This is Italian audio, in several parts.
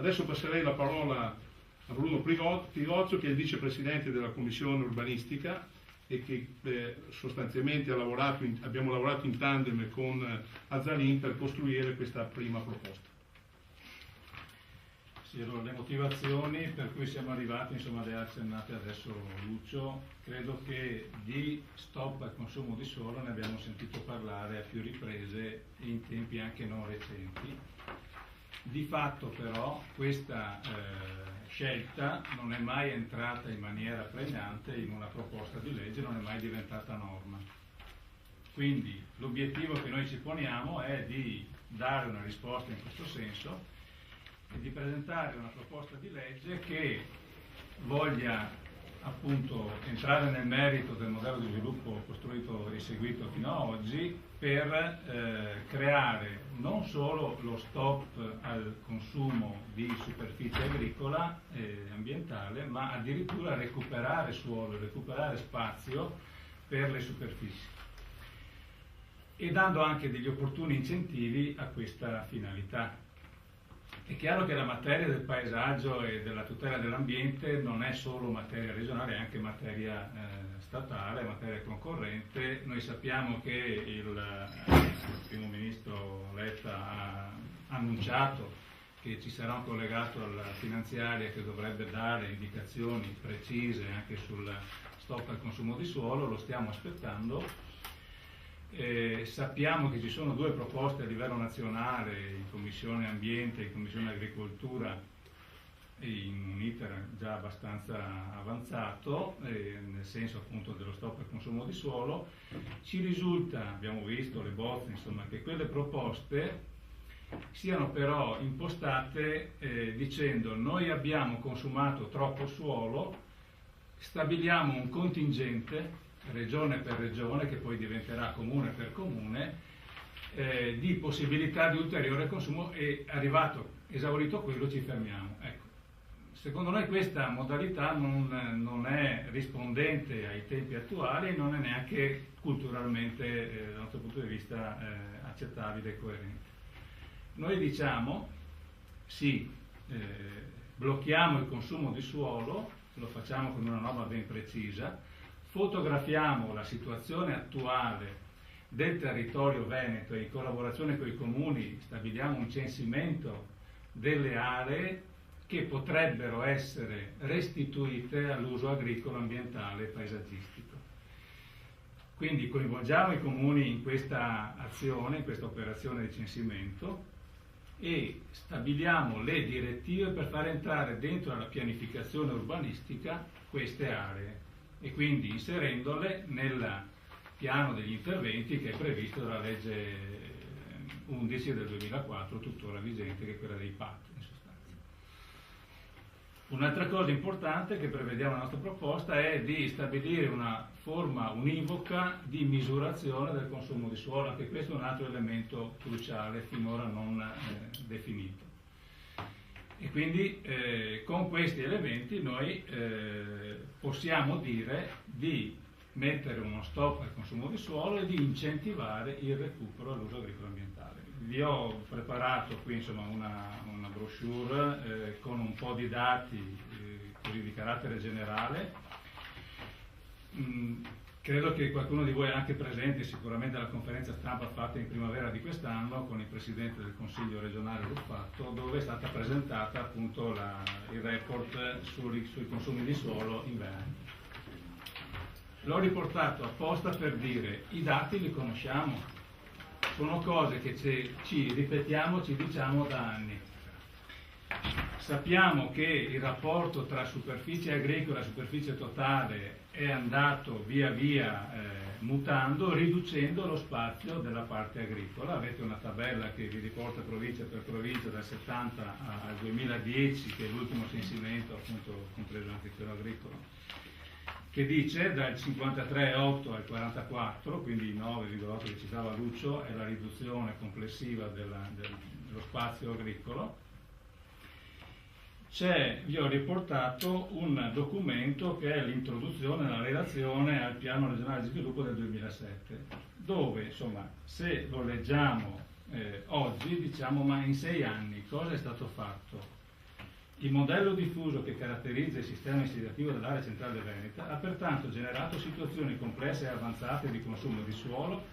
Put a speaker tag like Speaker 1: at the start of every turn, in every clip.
Speaker 1: Adesso passerei la parola a Bruno Pigozzo, che è il vicepresidente della Commissione Urbanistica e che sostanzialmente abbiamo lavorato in tandem con Azzalin per costruire questa prima proposta.
Speaker 2: Sì, allora, le motivazioni per cui siamo arrivati, insomma, le ha accennate adesso Lucio. Credo che di stop al consumo di suolo ne abbiamo sentito parlare a più riprese in tempi anche non recenti. Di fatto però questa scelta non è mai entrata in maniera pregnante in una proposta di legge, non è mai diventata norma. Quindi l'obiettivo che noi ci poniamo è di dare una risposta in questo senso e di presentare una proposta di legge che voglia appunto entrare nel merito del modello di sviluppo costruito e seguito fino ad oggi per creare non solo lo stop al consumo di superficie agricola e ambientale, ma addirittura recuperare suolo, recuperare spazio per le superfici e dando anche degli opportuni incentivi a questa finalità. È chiaro che la materia del paesaggio e della tutela dell'ambiente non è solo materia regionale, è anche materia statale, materia concorrente. Noi sappiamo che il primo ministro Letta ha annunciato che ci sarà un collegato alla finanziaria che dovrebbe dare indicazioni precise anche sul stop al consumo di suolo, lo stiamo aspettando. Sappiamo che ci sono due proposte a livello nazionale in Commissione Ambiente e in Commissione Agricoltura in un iter già abbastanza avanzato, nel senso appunto dello stop al consumo di suolo. Ci risulta, abbiamo visto le bozze, insomma, che quelle proposte siano però impostate dicendo: noi abbiamo consumato troppo suolo, stabiliamo un contingente regione per regione, che poi diventerà comune per comune, di possibilità di ulteriore consumo, e esaurito quello ci fermiamo. Ecco. Secondo noi questa modalità non è rispondente ai tempi attuali e non è neanche culturalmente, dal nostro punto di vista, accettabile e coerente. Noi diciamo sì, blocchiamo il consumo di suolo, lo facciamo con una norma ben precisa, fotografiamo la situazione attuale del territorio veneto e in collaborazione con i comuni stabiliamo un censimento delle aree che potrebbero essere restituite all'uso agricolo, ambientale e paesaggistico. Quindi coinvolgiamo i comuni in questa azione, in questa operazione di censimento, e stabiliamo le direttive per far entrare dentro la pianificazione urbanistica queste aree, e quindi inserendole nel piano degli interventi che è previsto dalla legge 11 del 2004, tuttora vigente, che è quella dei PAT in sostanza. Un'altra cosa importante che prevediamo nella nostra proposta è di stabilire una forma univoca di misurazione del consumo di suolo, anche questo è un altro elemento cruciale finora non definito. E quindi con questi elementi noi possiamo dire di mettere uno stop al consumo di suolo e di incentivare il recupero all'uso agricolo ambientale. Vi ho preparato qui insomma una brochure con un po' di dati così di carattere generale. Credo che qualcuno di voi è anche presente sicuramente alla conferenza stampa fatta in primavera di quest'anno con il Presidente del Consiglio regionale Ruffatto, dove è stata presentata appunto il report sui consumi di suolo in Veneto. L'ho riportato apposta per dire: i dati li conosciamo, sono cose che ci ripetiamo, ci diciamo da anni. Sappiamo che il rapporto tra superficie agricola e superficie totale è andato via via mutando, riducendo lo spazio della parte agricola. Avete una tabella che vi riporta provincia per provincia dal 70 al 2010, che è l'ultimo censimento, appunto compreso anche quello agricolo, che dice dal 53,8 al 44, quindi il 9,8 che citava Lucio è la riduzione complessiva dello spazio agricolo. Vi ho riportato un documento che è l'introduzione della relazione al piano regionale di sviluppo del 2007, dove insomma se lo leggiamo oggi diciamo: ma in 6 anni cosa è stato fatto? Il modello diffuso che caratterizza il sistema insediativo dell'area centrale veneta ha pertanto generato situazioni complesse e avanzate di consumo di suolo,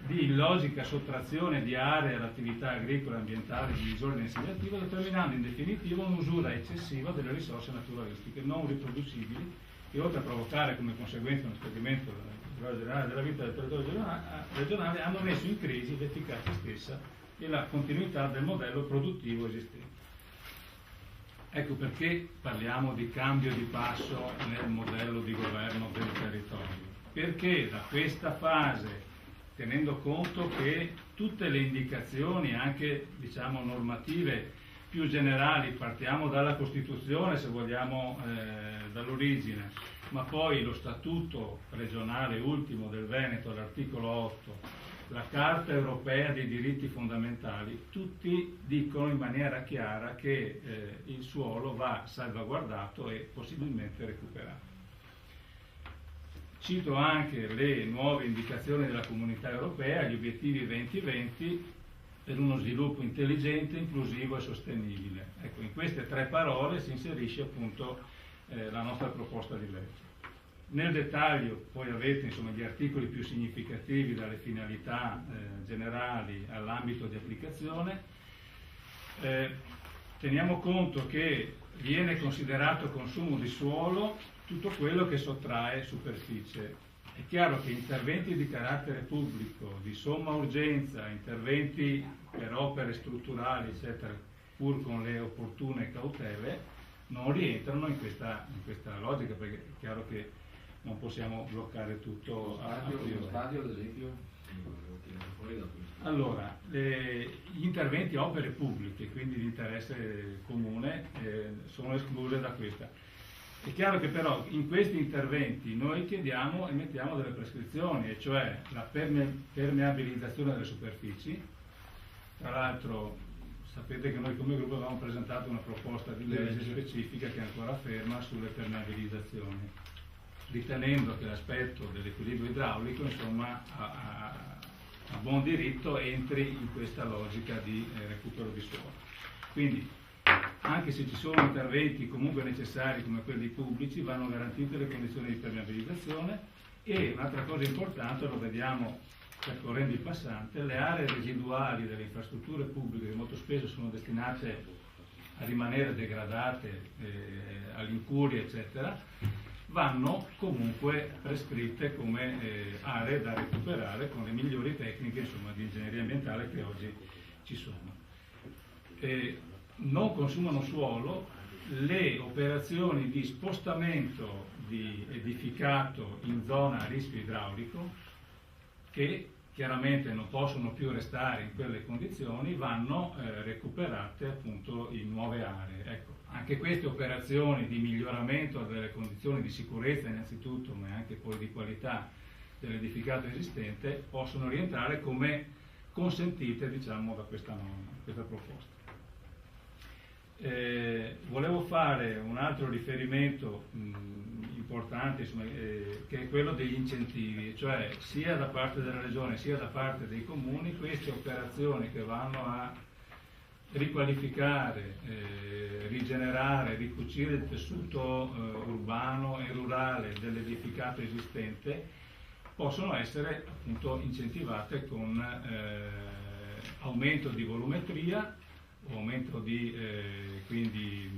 Speaker 2: di illogica sottrazione di aree all'attività agricola e ambientale di disordine insediativo, determinando in definitivo un'usura eccessiva delle risorse naturalistiche non riproducibili che, oltre a provocare come conseguenza uno spegnimento generale della vita del territorio regionale, hanno messo in crisi l'efficacia stessa e la continuità del modello produttivo esistente. Ecco perché parliamo di cambio di passo nel modello di governo del territorio, perché da questa fase, tenendo conto che tutte le indicazioni, anche diciamo normative più generali, partiamo dalla Costituzione se vogliamo, dall'origine, ma poi lo Statuto regionale ultimo del Veneto all'articolo 8, la Carta europea dei diritti fondamentali, tutti dicono in maniera chiara che il suolo va salvaguardato e possibilmente recuperato. Cito anche le nuove indicazioni della Comunità Europea, gli obiettivi 2020 per uno sviluppo intelligente, inclusivo e sostenibile. Ecco, in queste 3 parole si inserisce appunto la nostra proposta di legge. Nel dettaglio poi avete insomma, gli articoli più significativi, dalle finalità generali all'ambito di applicazione. Teniamo conto che viene considerato consumo di suolo tutto quello che sottrae superficie. È chiaro che interventi di carattere pubblico, di somma urgenza, interventi per opere strutturali, eccetera, pur con le opportune cautele, non rientrano in questa logica, perché è chiaro che non possiamo bloccare tutto a priori.
Speaker 3: Lo stadio, ad esempio?
Speaker 2: Allora, gli interventi a opere pubbliche, quindi di interesse comune, sono escluse da questa. È chiaro che però in questi interventi noi chiediamo e mettiamo delle prescrizioni, e cioè la permeabilizzazione delle superfici. Tra l'altro sapete che noi come gruppo avevamo presentato una proposta di legge specifica che è ancora ferma sulle permeabilizzazioni, ritenendo che l'aspetto dell'equilibrio idraulico insomma a buon diritto entri in questa logica di recupero di suolo. Quindi anche se ci sono interventi comunque necessari come quelli pubblici, vanno garantite le condizioni di permeabilizzazione. E un'altra cosa importante, lo vediamo percorrendo il passante, le aree residuali delle infrastrutture pubbliche, che molto spesso sono destinate a rimanere degradate all'incuria eccetera, vanno comunque prescritte come aree da recuperare con le migliori tecniche insomma, di ingegneria ambientale che oggi ci sono. Non consumano suolo le operazioni di spostamento di edificato in zona a rischio idraulico, che chiaramente non possono più restare in quelle condizioni, vanno recuperate appunto in nuove aree. Ecco, anche queste operazioni di miglioramento delle condizioni di sicurezza innanzitutto, ma anche poi di qualità dell'edificato esistente, possono rientrare come consentite diciamo da questa norma, questa proposta. Volevo fare un altro riferimento importante insomma, che è quello degli incentivi, cioè sia da parte della Regione sia da parte dei comuni queste operazioni che vanno a riqualificare, rigenerare, ricucire il tessuto urbano e rurale dell'edificato esistente possono essere appunto incentivate con aumento di volumetria, aumento di quindi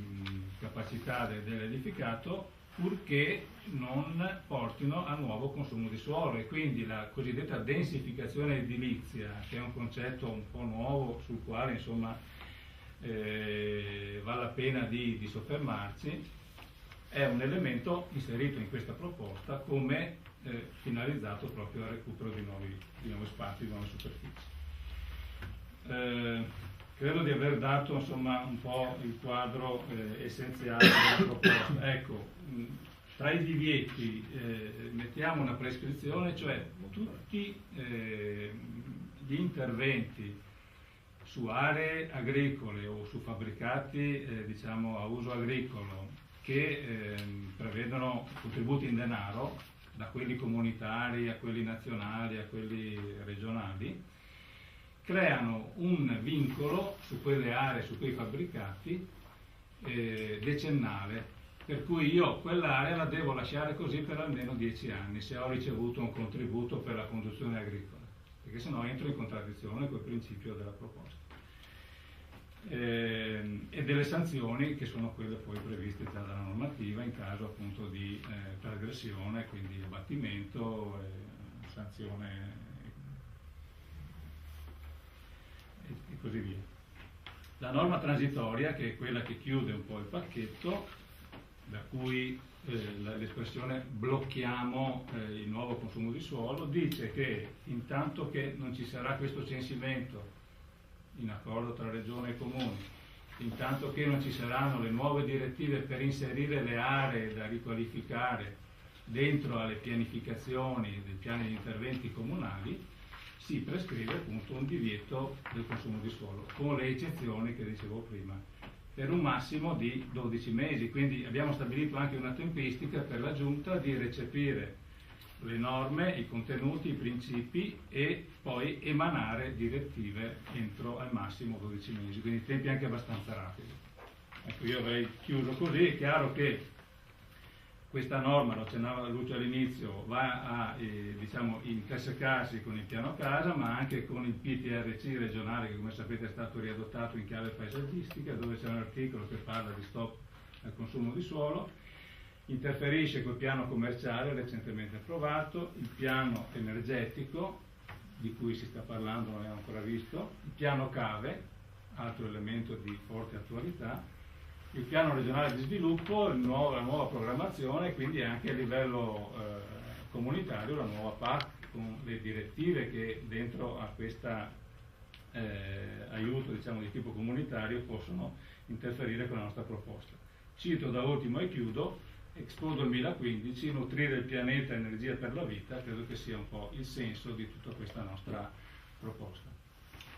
Speaker 2: capacità dell'edificato, purché non portino a nuovo consumo di suolo, e quindi la cosiddetta densificazione edilizia, che è un concetto un po' nuovo sul quale insomma vale la pena di soffermarci, è un elemento inserito in questa proposta come finalizzato proprio al recupero di nuovi spazi, di nuove superfici. Credo di aver dato insomma un po' il quadro essenziale della proposta. Ecco, tra i divieti mettiamo una prescrizione, cioè tutti gli interventi su aree agricole o su fabbricati diciamo a uso agricolo che prevedono contributi in denaro, da quelli comunitari a quelli nazionali a quelli regionali, creano un vincolo su quelle aree, su quei fabbricati, decennale, per cui io quell'area la devo lasciare così per almeno 10 anni se ho ricevuto un contributo per la conduzione agricola, perché sennò entro in contraddizione col principio della proposta. E delle sanzioni che sono quelle poi previste già dalla normativa in caso appunto di trasgressione, quindi abbattimento, sanzione e così via. La norma transitoria, che è quella che chiude un po' il pacchetto, da cui l'espressione blocchiamo il nuovo consumo di suolo, dice che intanto che non ci sarà questo censimento in accordo tra regione e comuni, intanto che non ci saranno le nuove direttive per inserire le aree da riqualificare dentro alle pianificazioni dei piani di interventi comunali, si prescrive appunto un divieto del consumo di suolo, con le eccezioni che dicevo prima, per un massimo di 12 mesi. Quindi abbiamo stabilito anche una tempistica per la Giunta di recepire le norme, i contenuti, i principi e poi emanare direttive entro al massimo 12 mesi, quindi tempi anche abbastanza rapidi. Ecco, io avrei chiuso così. È chiaro che questa norma, lo accennava Lucio all'inizio, va a diciamo, intersecarsi con il piano casa, ma anche con il PTRC regionale, che come sapete è stato riadottato in chiave paesaggistica, dove c'è un articolo che parla di stop al consumo di suolo. Interferisce col piano commerciale recentemente approvato, il piano energetico di cui si sta parlando, non abbiamo ancora visto, il piano cave, altro elemento di forte attualità, il piano regionale di sviluppo, la nuova programmazione, quindi anche a livello comunitario la nuova PAC con le direttive che dentro a questo aiuto diciamo, di tipo comunitario possono interferire con la nostra proposta. Cito da ultimo e chiudo Expo 2015, nutrire il pianeta energia per la vita, credo che sia un po' il senso di tutta questa nostra proposta.